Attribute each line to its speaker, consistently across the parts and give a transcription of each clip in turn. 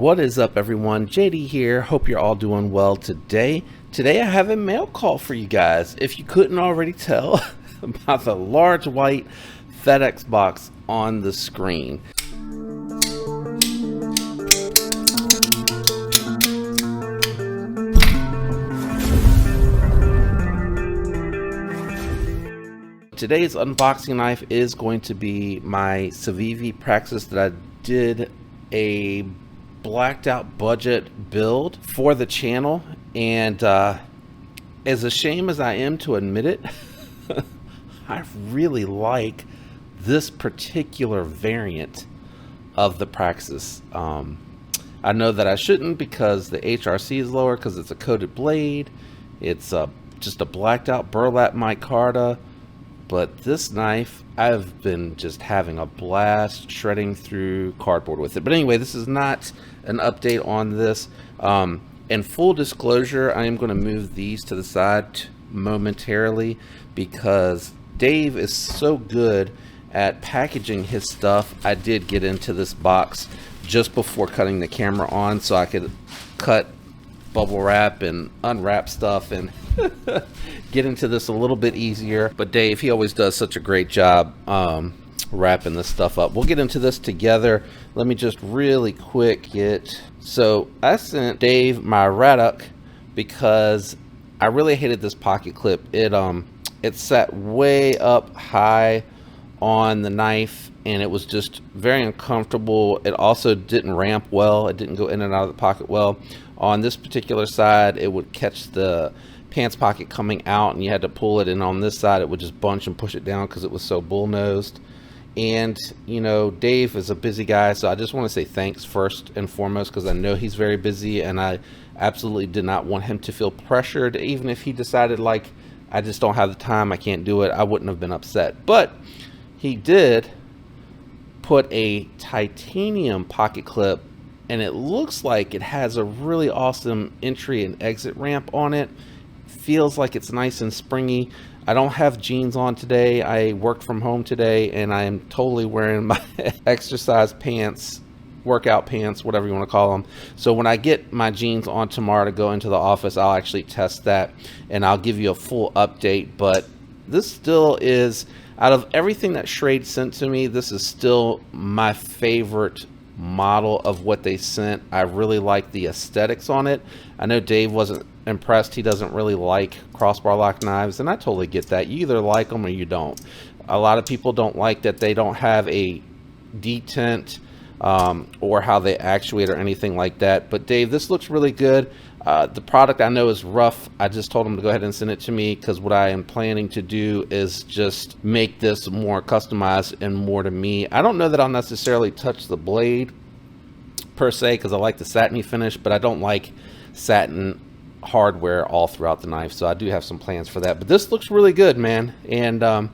Speaker 1: What is up, everyone? JD here. Hope you're all doing well today. Today I have a mail call for you guys. If you couldn't already tell by the large white FedEx box on the screen. Today's unboxing knife is going to be my Civivi Praxis that I did a blacked out budget build for the channel, and as a shame as I am to admit it, I really like this particular variant of the Praxis. I know that I shouldn't, because the HRC is lower because it's a coated blade. It's just a blacked out burlap micarta. But this knife, I've been just having a blast shredding through cardboard with it. But anyway, this is not an update on this. In full disclosure, I am going to move these to the side momentarily because Dave is so good at packaging his stuff. I did get into this box just before cutting the camera on so I could cut bubble wrap and unwrap stuff and get into this a little bit easier. But Dave, he always does such a great job wrapping this stuff up. We'll get into this together. Let me just really quick so I sent Dave my Radok because I really hated this pocket clip. It sat way up high on the knife and it was just very uncomfortable. It also didn't ramp well. It didn't go in and out of the pocket well. On this particular side, it would catch the pants pocket coming out and you had to pull it, and on this side it would just bunch and push it down because it was so bull-nosed. And you know, Dave is a busy guy, so I just want to say thanks first and foremost, because I know he's very busy and I absolutely did not want him to feel pressured. Even if he decided, like, I just don't have the time, I can't do it, I wouldn't have been upset. But he did put a titanium pocket clip, and it looks like it has a really awesome entry and exit ramp on it. Feels like it's nice and springy. I don't have jeans on today. I worked from home today and I am totally wearing my exercise pants, workout pants, whatever you want to call them. So when I get my jeans on tomorrow to go into the office, I'll actually test that and I'll give you a full update. But this still is, out of everything that Schrade sent to me, this is still my favorite model of what they sent. I really like the aesthetics on it. I know Dave wasn't impressed. He doesn't really like crossbar lock knives, and I totally get that. You either like them or you don't. A lot of people don't like that they don't have a detent or how they actuate or anything like that. But Dave, this looks really good. The product I know is rough. I just told him to go ahead and send it to me because what I am planning to do is just make this more customized and more to me. I don't know that I'll necessarily touch the blade per se because I like the satiny finish, but I don't like satin hardware all throughout the knife, so I do have some plans for that. But this looks really good, man, and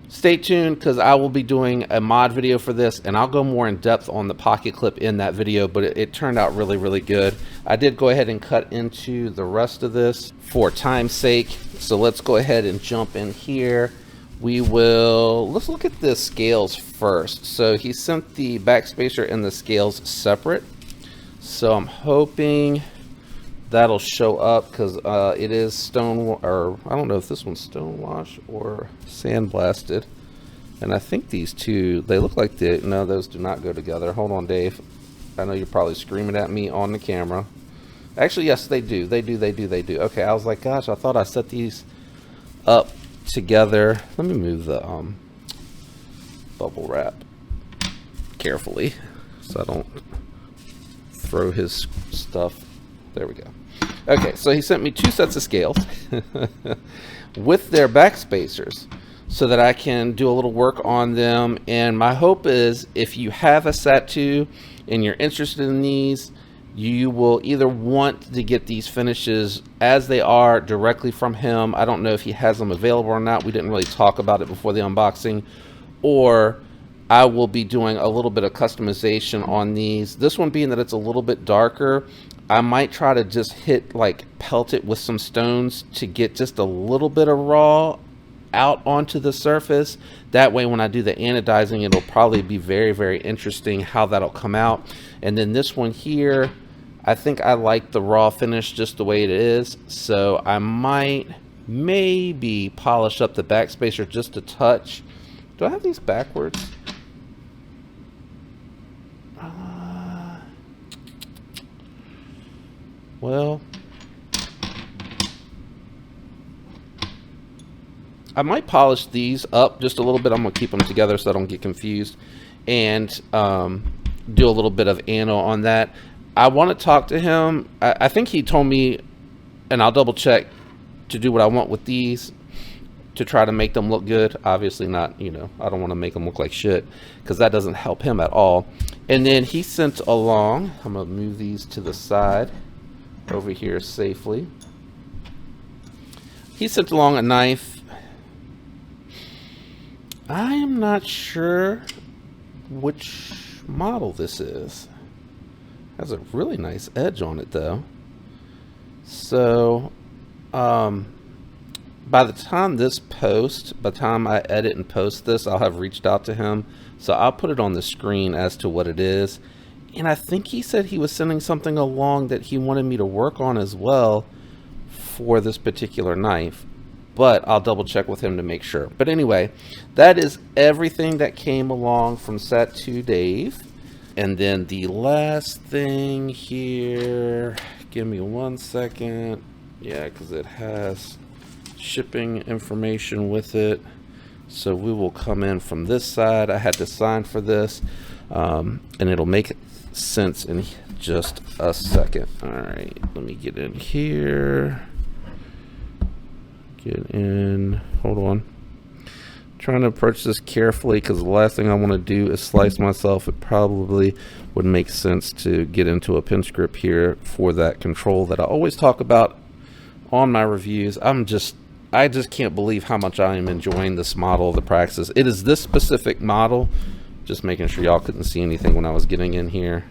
Speaker 1: stay tuned because I will be doing a mod video for this and I'll go more in depth on the pocket clip in that video. But it turned out really good. I did go ahead and cut into the rest of this for time's sake, so let's go ahead and jump in here. Let's look at the scales first. So he sent the backspacer and the scales separate, so I'm hoping that'll show up because it is or I don't know if this one's stone wash or sandblasted, and I think these two, they look like no, those do not go together. Hold on, Dave, I know you're probably screaming at me on the camera. Actually, yes, they do. Okay, I was like, gosh, I thought I set these up together. Let me move the bubble wrap carefully so I don't throw his stuff. There we go. Okay, so he sent me 2 sets of scales with their backspacers so that I can do a little work on them. And my hope is if you have a Sat2 and you're interested in these, you will either want to get these finishes as they are directly from him. I don't know if he has them available or not. We didn't really talk about it before the unboxing. Or I will be doing a little bit of customization on these. This one being that it's a little bit darker, I might try to just pelt it with some stones to get just a little bit of raw out onto the surface. That way when I do the anodizing, it'll probably be very, very interesting how that'll come out. And then this one here, I think I like the raw finish just the way it is, so I might maybe polish up the backspacer just a touch. Do I have these backwards? Well, I might polish these up just a little bit. I'm going to keep them together so I don't get confused, and do a little bit of ano on that. I want to talk to him. I think he told me, and I'll double check, to do what I want with these to try to make them look good. Obviously not, you know, I don't want to make them look like shit because that doesn't help him at all. And then he sent along, I'm going to move these to the side over here safely. He sent along a knife. I am not sure which model this is. Has a really nice edge on it though. So by the time by the time I edit and post this, I'll have reached out to him, so I'll put it on the screen as to what it is. And I think he said he was sending something along that he wanted me to work on as well for this particular knife, but I'll double check with him to make sure. But anyway, that is everything that came along from Sat2 Dave. And then the last thing here, give me 1 second. Yeah, because it has shipping information with it. So we will come in from this side. I had to sign for this, and it'll make sense in just a second. All right, let me get in here. Get in, hold on. Trying to approach this carefully because the last thing I want to do is slice myself. It probably would make sense to get into a pinch grip here for that control that I always talk about on my reviews. I just can't believe how much I am enjoying this model of the Praxis. It is this specific model. Just making sure y'all couldn't see anything when I was getting in here.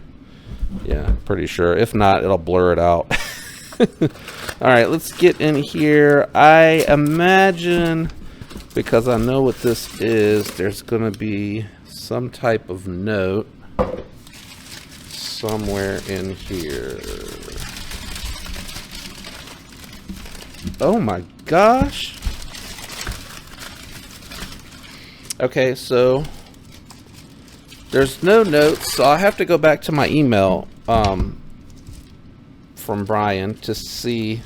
Speaker 1: Yeah, pretty sure. If not, it'll blur it out. All right, let's get in here. I imagine, because I know what this is, there's going to be some type of note somewhere in here. Oh my gosh. Okay, so there's no notes, so I have to go back to my email from Brian to see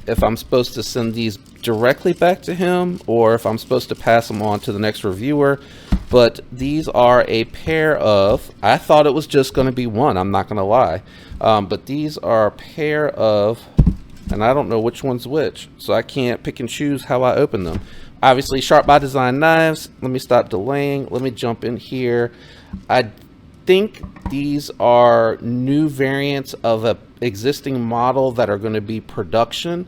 Speaker 1: if I'm supposed to send these directly back to him or if I'm supposed to pass them on to the next reviewer. But these are a pair of, I thought it was just going to be one, I'm not going to lie, but these are a pair of, and I don't know which one's which, so I can't pick and choose how I open them. Obviously, Sharp by Design knives. Let me stop delaying. Let me jump in here. I think these are new variants of a existing model that are going to be production.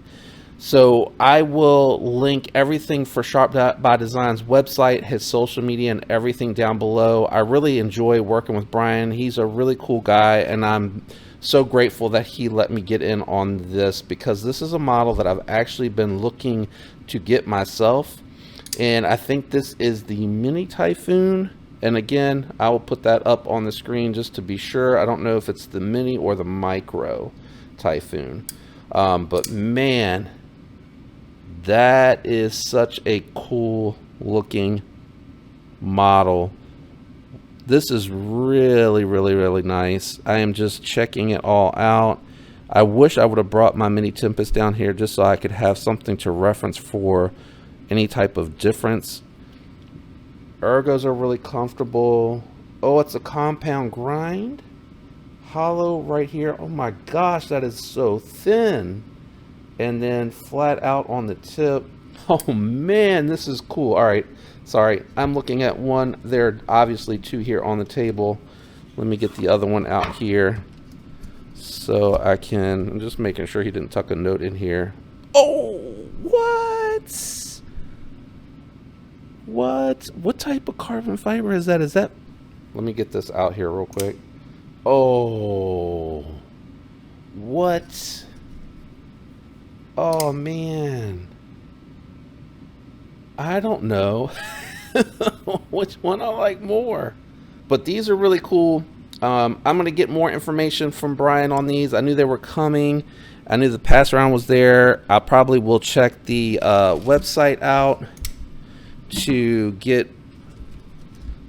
Speaker 1: So I will link everything for Sharp by Design's website, his social media, and everything down below. I really enjoy working with Brian. He's a really cool guy, and I'm so grateful that he let me get in on this because this is a model that I've actually been looking to get myself. And I think this is the Mini Typhoon. And again, I will put that up on the screen just to be sure. I don't know if it's the Mini or the Micro Typhoon. But man, that is such a cool looking model. This is really, really, really nice. I am just checking it all out. I wish I would have brought my Mini Tempest down here just so I could have something to reference for any type of difference. Ergos are really comfortable. Oh, it's a compound grind. Hollow right here. Oh my gosh, that is so thin. And then flat out on the tip. Oh man, this is cool. All right, sorry, I'm looking at one. There are obviously two here on the table. Let me get the other one out here so I can, I'm just making sure he didn't tuck a note in here. Oh, what? What type of carbon fiber is that? Let me get this out here real quick. Oh, what? Oh man, I don't know which one I like more. But these are really cool. I'm going to get more information from Brian on these. I knew they were coming. I knew the pass around was there. I probably will check the website out to get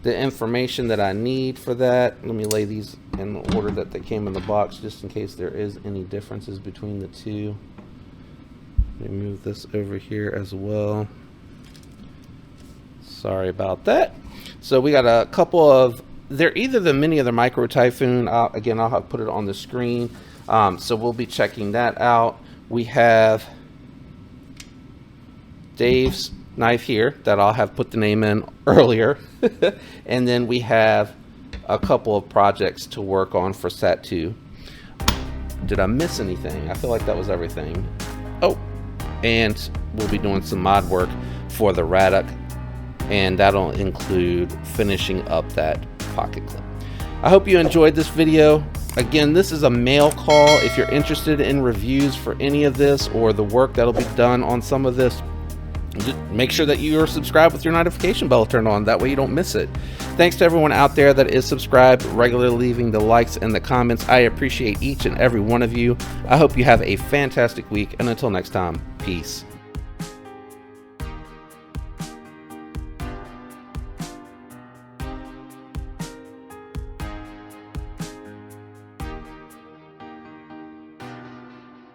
Speaker 1: the information that I need for that. Let me lay these in the order that they came in the box, just in case there is any differences between the two. Let me move this over here as well. Sorry about that. So we got a couple of, they're either the Mini or the Micro Typhoon. Again, I'll have put it on the screen. So we'll be checking that out. We have Dave's knife here that I'll have put the name in earlier. And then we have a couple of projects to work on for Sat2. Did I miss anything? I feel like that was everything. Oh, and we'll be doing some mod work for the Radok, and that'll include finishing up that pocket clip. I hope you enjoyed this video. Again, this is a mail call. If you're interested in reviews for any of this or the work that'll be done on some of this, just make sure that you are subscribed with your notification bell turned on. That way you don't miss it. Thanks to everyone out there that is subscribed, regularly leaving the likes and the comments. I appreciate each and every one of you. I hope you have a fantastic week, and until next time, peace.